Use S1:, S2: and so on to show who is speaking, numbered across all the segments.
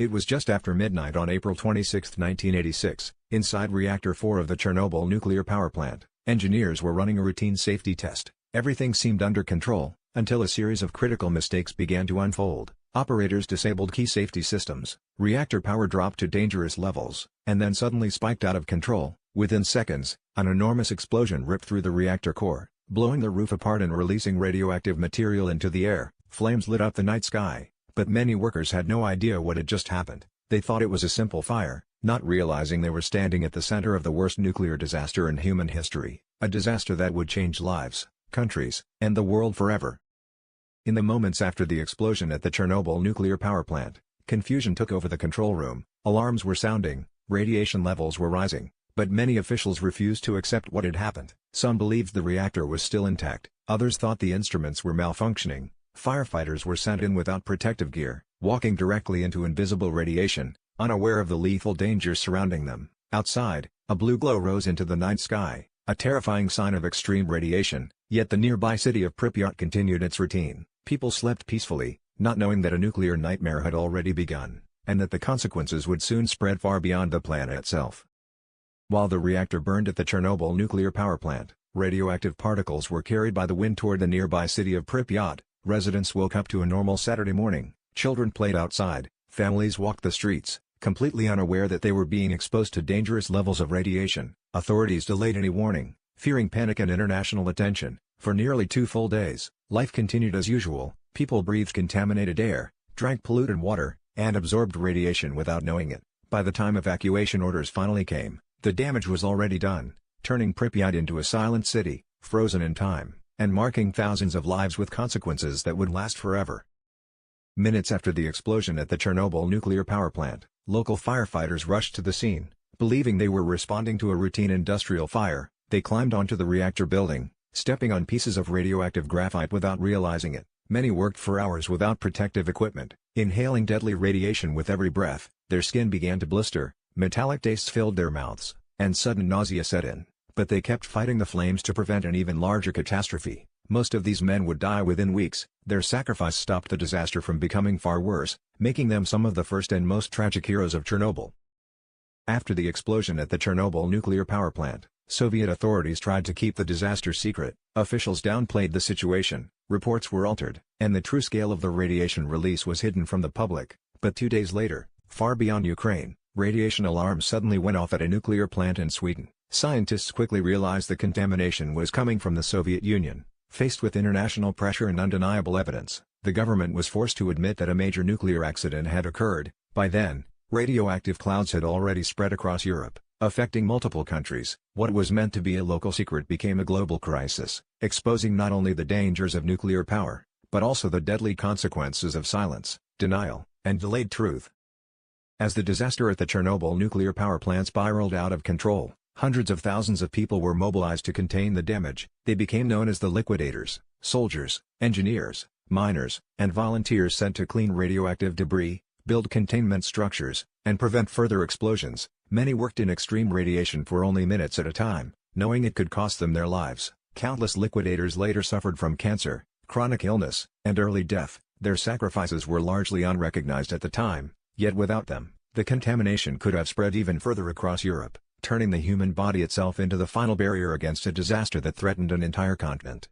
S1: It was just after midnight on April 26, 1986, inside Reactor 4 of the Chernobyl Nuclear Power Plant. Engineers were running a routine safety test. Everything seemed under control, until a series of critical mistakes began to unfold. Operators disabled key safety systems, reactor power dropped to dangerous levels, and then suddenly spiked out of control. Within seconds, an enormous explosion ripped through the reactor core, blowing the roof apart and releasing radioactive material into the air. Flames lit up the night sky, but many workers had no idea what had just happened. They thought it was a simple fire, not realizing they were standing at the center of the worst nuclear disaster in human history, a disaster that would change lives, countries, and the world forever. In the moments after the explosion at the Chernobyl nuclear power plant, confusion took over the control room. Alarms were sounding, radiation levels were rising, but many officials refused to accept what had happened. Some believed the reactor was still intact, others thought the instruments were malfunctioning. Firefighters were sent in without protective gear, walking directly into invisible radiation, unaware of the lethal dangers surrounding them. Outside, a blue glow rose into the night sky, a terrifying sign of extreme radiation, yet the nearby city of Pripyat continued its routine. People slept peacefully, not knowing that a nuclear nightmare had already begun, and that the consequences would soon spread far beyond the planet itself. While the reactor burned at the Chernobyl nuclear power plant, radioactive particles were carried by the wind toward the nearby city of Pripyat. Residents woke up to a normal Saturday morning, children played outside, families walked the streets, completely unaware that they were being exposed to dangerous levels of radiation. Authorities delayed any warning, fearing panic and international attention. For nearly 2 full days, life continued as usual. People breathed contaminated air, drank polluted water, and absorbed radiation without knowing it. By the time evacuation orders finally came, the damage was already done, turning Pripyat into a silent city, frozen in time, and marking thousands of lives with consequences that would last forever. Minutes after the explosion at the Chernobyl nuclear power plant, local firefighters rushed to the scene. Believing they were responding to a routine industrial fire, they climbed onto the reactor building, stepping on pieces of radioactive graphite without realizing it. Many worked for hours without protective equipment, inhaling deadly radiation with every breath. Their skin began to blister, metallic tastes filled their mouths, and sudden nausea set in. But they kept fighting the flames to prevent an even larger catastrophe. Most of these men would die within weeks. Their sacrifice stopped the disaster from becoming far worse, making them some of the first and most tragic heroes of Chernobyl. After the explosion at the Chernobyl nuclear power plant, Soviet authorities tried to keep the disaster secret. Officials downplayed the situation, reports were altered, and the true scale of the radiation release was hidden from the public. But 2 days later, far beyond Ukraine, radiation alarms suddenly went off at a nuclear plant in Sweden. Scientists quickly realized the contamination was coming from the Soviet Union. Faced with international pressure and undeniable evidence, the government was forced to admit that a major nuclear accident had occurred. By then, radioactive clouds had already spread across Europe, affecting multiple countries. What was meant to be a local secret became a global crisis, exposing not only the dangers of nuclear power, but also the deadly consequences of silence, denial, and delayed truth. As the disaster at the Chernobyl nuclear power plant spiraled out of control, hundreds of thousands of people were mobilized to contain the damage. They became known as the liquidators, soldiers, engineers, miners, and volunteers sent to clean radioactive debris, build containment structures, and prevent further explosions. Many worked in extreme radiation for only minutes at a time, knowing it could cost them their lives. Countless liquidators later suffered from cancer, chronic illness, and early death. Their sacrifices were largely unrecognized at the time, yet without them, the contamination could have spread even further across Europe, turning the human body itself into the final barrier against a disaster that threatened an entire continent.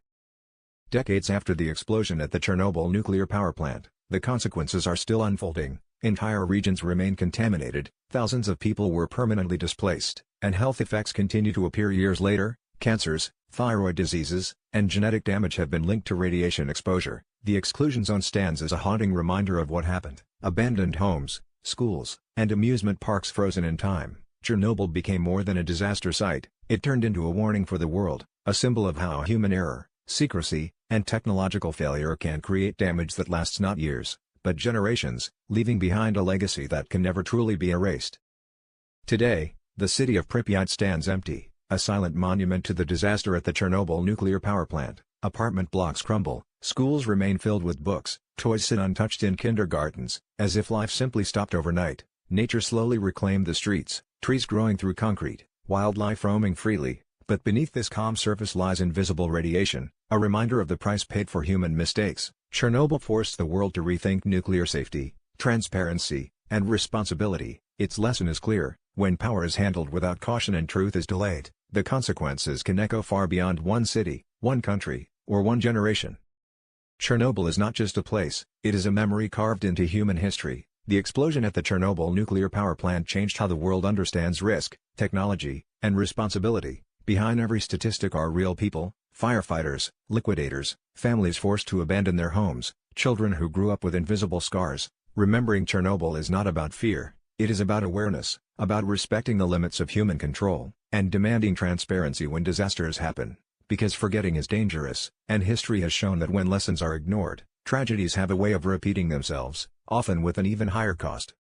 S1: Decades after the explosion at the Chernobyl nuclear power plant, the consequences are still unfolding. Entire regions remain contaminated, thousands of people were permanently displaced, and health effects continue to appear years later. Cancers, thyroid diseases, and genetic damage have been linked to radiation exposure. The exclusion zone stands as a haunting reminder of what happened. Abandoned homes, schools, and amusement parks frozen in time. Chernobyl became more than a disaster site, it turned into a warning for the world, a symbol of how human error, secrecy, and technological failure can create damage that lasts not years, but generations, leaving behind a legacy that can never truly be erased. Today, the city of Pripyat stands empty, a silent monument to the disaster at the Chernobyl nuclear power plant. Apartment blocks crumble, schools remain filled with books, toys sit untouched in kindergartens, as if life simply stopped overnight. Nature slowly reclaimed the streets, trees growing through concrete, wildlife roaming freely, but beneath this calm surface lies invisible radiation, a reminder of the price paid for human mistakes. Chernobyl forced the world to rethink nuclear safety, transparency, and responsibility. Its lesson is clear: when power is handled without caution and truth is delayed, the consequences can echo far beyond one city, one country, or one generation. Chernobyl is not just a place, it is a memory carved into human history. The explosion at the Chernobyl nuclear power plant changed how the world understands risk, technology, and responsibility. Behind every statistic are real people: firefighters, liquidators, families forced to abandon their homes, children who grew up with invisible scars. Remembering Chernobyl is not about fear, it is about awareness, about respecting the limits of human control, and demanding transparency when disasters happen. Because forgetting is dangerous, and history has shown that when lessons are ignored, tragedies have a way of repeating themselves, often with an even higher cost.